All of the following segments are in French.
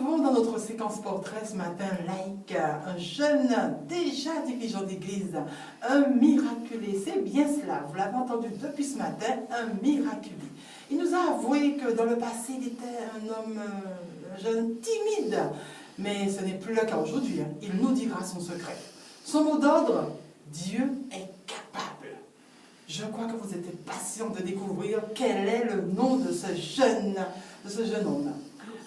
retrouvons dans notre séquence portrait ce matin laïque, un jeune déjà dirigeant d'église, un miraculé. C'est bien cela, vous l'avez entendu depuis ce matin, un miraculé. Il nous a avoué que dans le passé, il était un homme, un jeune timide. Mais ce n'est plus le cas aujourd'hui. Il nous dira son secret. Son mot d'ordre, Dieu est capable. Je crois que vous êtes patient de découvrir quel est le nom de ce jeune homme.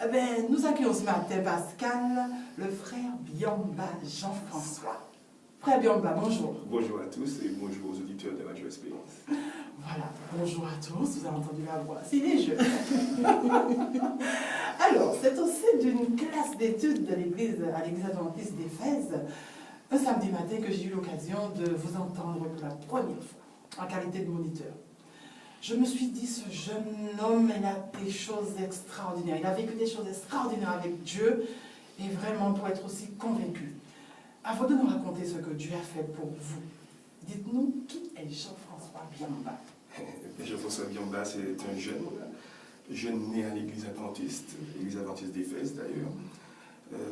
Eh bien, nous accueillons ce matin Pascal, le frère Biamba Jean-François. Frère Biamba, bonjour. Bonjour à tous et bonjour aux auditeurs de Radio Espérance. Voilà, bonjour à tous, vous avez entendu la voix, c'est des jeux. Alors, c'est au sein d'une classe d'études de l'église adventiste d'Éphèse, un samedi matin que j'ai eu l'occasion de vous entendre pour la première fois, en qualité de moniteur. Je me suis dit, ce jeune homme, il a des choses extraordinaires. Il a vécu des choses extraordinaires avec Dieu, et vraiment pour être aussi convaincu. Avant de nous raconter ce que Dieu a fait pour vous, dites-nous qui est Jean-François Biamba. Jean-François Biamba, c'est un jeune né à l'église adventiste d'Éphèse d'ailleurs,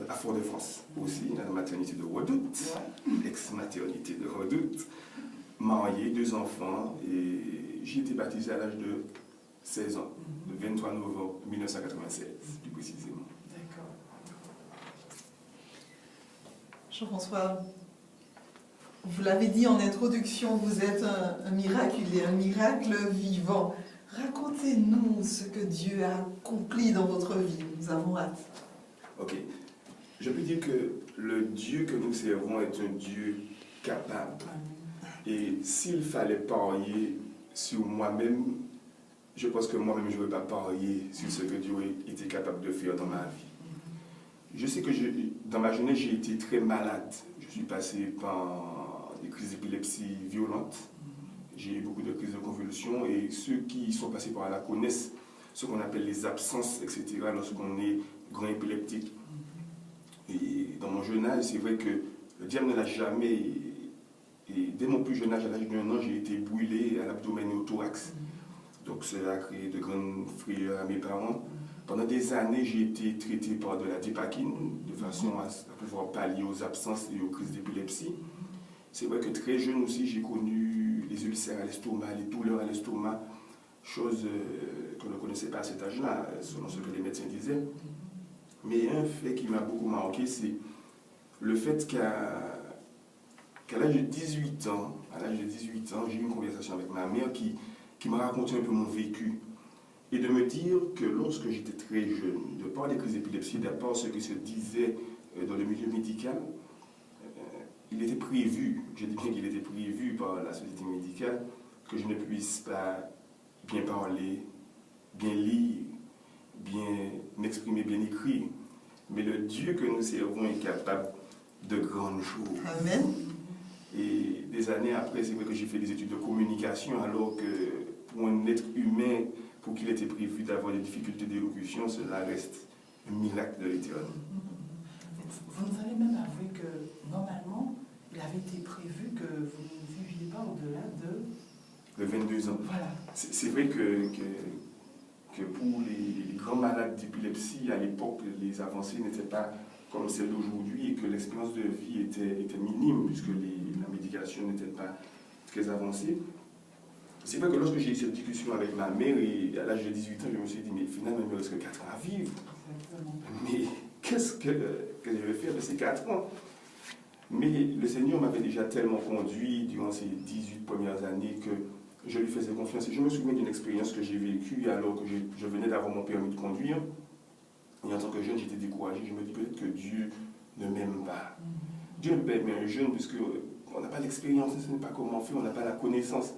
à Fort-de-France aussi, à la maternité de Redoute, ex-maternité de Redoute, marié, 2 enfants, et j'ai été baptisé à l'âge de 16 ans, le 23 novembre 1996, plus précisément. D'accord. Jean-François, vous l'avez dit en introduction, vous êtes un miraculé, un miracle vivant. Racontez-nous ce que Dieu a accompli dans votre vie. Nous avons hâte. Ok. Je peux dire que le Dieu que nous servons est un Dieu capable. Et s'il fallait parier sur moi-même, je pense que moi-même, je ne vais pas parier sur ce que Dieu était capable de faire dans ma vie. Je sais que dans ma jeunesse, j'ai été très malade. Je suis passé par des crises d'épilepsie violentes. J'ai eu beaucoup de crises de convulsions et ceux qui sont passés par là connaissent ce qu'on appelle les absences, etc. lorsqu'on est grand épileptique. Et dans mon jeune âge, c'est vrai que le diable ne l'a jamais... Et dès mon plus jeune âge, à l'âge d'1 an, j'ai été brûlé à l'abdomen et au thorax. Donc cela a créé de grandes frayeurs à mes parents. Pendant des années, j'ai été traité par de la dépakine, de façon à pouvoir pallier aux absences et aux crises d'épilepsie. C'est vrai que très jeune aussi, j'ai connu les ulcères à l'estomac, les douleurs à l'estomac, chose qu'on ne connaissait pas à cet âge-là, selon ce que les médecins disaient. Mais un fait qui m'a beaucoup marqué, c'est le fait qu'à l'âge de 18 ans, j'ai eu une conversation avec ma mère qui m'a raconté un peu mon vécu. Et de me dire que lorsque j'étais très jeune, de par les crises d'épilepsie, d'après ce qui se disait dans le milieu médical, il était prévu, je dis bien qu'il était prévu par la société médicale, que je ne puisse pas bien parler, bien lire, bien m'exprimer, bien écrire. Mais le Dieu que nous servons est capable de grandes choses. Amen. Et des années après, c'est vrai que j'ai fait des études de communication, alors que pour un être humain, pour qu'il était prévu d'avoir des difficultés d'élocution, cela reste un miracle de l'éternel. Vous nous avez même avoué que, normalement, il avait été prévu que vous ne viviez pas au-delà de 22 ans. Voilà. C'est vrai que pour les grands malades d'épilepsie, à l'époque, les avancées n'étaient pas comme celles d'aujourd'hui et que l'expérience de vie était minime puisque la médication n'était pas très avancée. C'est vrai que lorsque j'ai eu cette discussion avec ma mère et à l'âge de 18 ans, je me suis dit, mais finalement, il me reste que 4 ans à vivre. Exactement. Mais qu'est-ce que je vais faire de ces 4 ans? Mais le Seigneur m'avait déjà tellement conduit durant ces 18 premières années que je lui faisais confiance. Et je me souviens d'une expérience que j'ai vécue alors que je venais d'avoir mon permis de conduire. Et en tant que jeune, j'étais découragé. Je me dis peut-être que Dieu ne m'aime pas. Dieu ne peut pas aimer un jeune puisqu'on n'a pas l'expérience, on ne sait pas comment faire, on n'a pas la connaissance.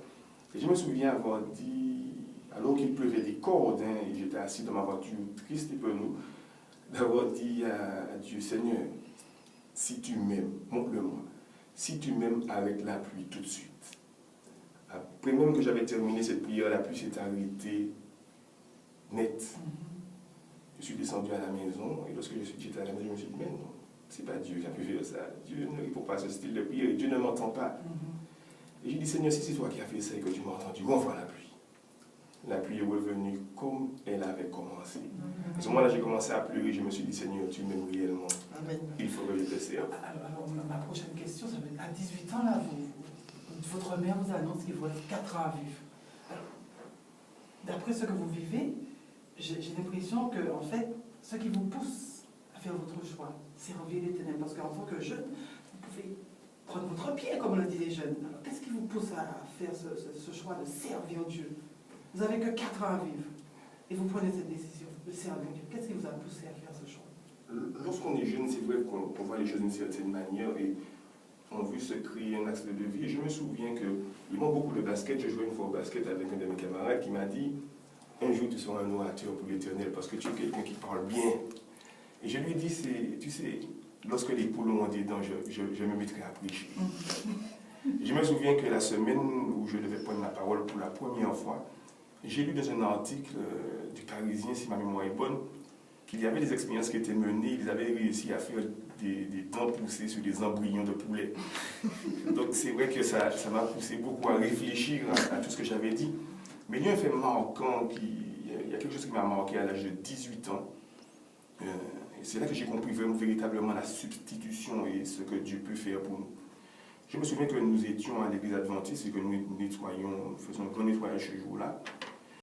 Et je me souviens avoir dit, alors qu'il pleuvait des cordes, et j'étais assis dans ma voiture triste et penaud, d'avoir dit à Dieu, Seigneur, si tu m'aimes, montre-le-moi. Si tu m'aimes, arrête la pluie tout de suite. Après même que j'avais terminé cette prière, la pluie s'est arrêtée net. Je suis descendu à la maison, et lorsque j'étais à la maison, je me suis dit, mais non, c'est pas Dieu qui a pu faire ça. Dieu ne répond pas à ce style de prière, et Dieu ne m'entend pas. Et j'ai dit, Seigneur, si c'est toi qui as fait ça et que tu m'as entendu, renvoie la pluie. la pluie est revenue comme elle avait commencé. À ce moment-là, j'ai commencé à pleurer. Je me suis dit, Seigneur, tu m'aimes réellement. Amen. Il faut que je te serve. Alors, ma prochaine question, ça va être à 18 ans, là, votre mère vous annonce qu'il vous reste 4 ans à vivre. Alors, d'après ce que vous vivez, j'ai l'impression que, en fait, ce qui vous pousse à faire votre choix, c'est servir les ténèbres. Parce qu'en tant que jeune, vous pouvez prendre votre pied, comme le dit les jeunes. Alors, qu'est-ce qui vous pousse à faire ce choix de servir Dieu? Vous n'avez que 4 ans à vivre. Et vous prenez cette décision de servir Dieu. Qu'est-ce qui vous a poussé à faire ce choix? Lorsqu'on est jeune, c'est vrai qu'on voit les choses d'une certaine manière et on veut se créer un axe de vie. Et je me souviens qu'il m'a beaucoup de basket. Je jouais une fois au basket avec un de mes camarades qui m'a dit un jour tu seras un orateur pour l'Éternel parce que tu es quelqu'un qui parle bien. Et je lui ai dit, tu sais, lorsque les poules ont des dents, je me mettrai à prêcher. Je me souviens que la semaine où je devais prendre la parole pour la première fois, j'ai lu dans un article du Parisien, si ma mémoire est bonne, qu'il y avait des expériences qui étaient menées, ils avaient réussi à faire des dents poussées sur des embryons de poulet. Donc c'est vrai que ça m'a poussé beaucoup à réfléchir à tout ce que j'avais dit. Mais il y a un fait marquant, il y a quelque chose qui m'a marqué à l'âge de 18 ans. C'est là que j'ai compris véritablement la substitution et ce que Dieu peut faire pour nous. Je me souviens que nous étions à l'église adventiste et que nous faisons un grand nettoyage ce jour-là.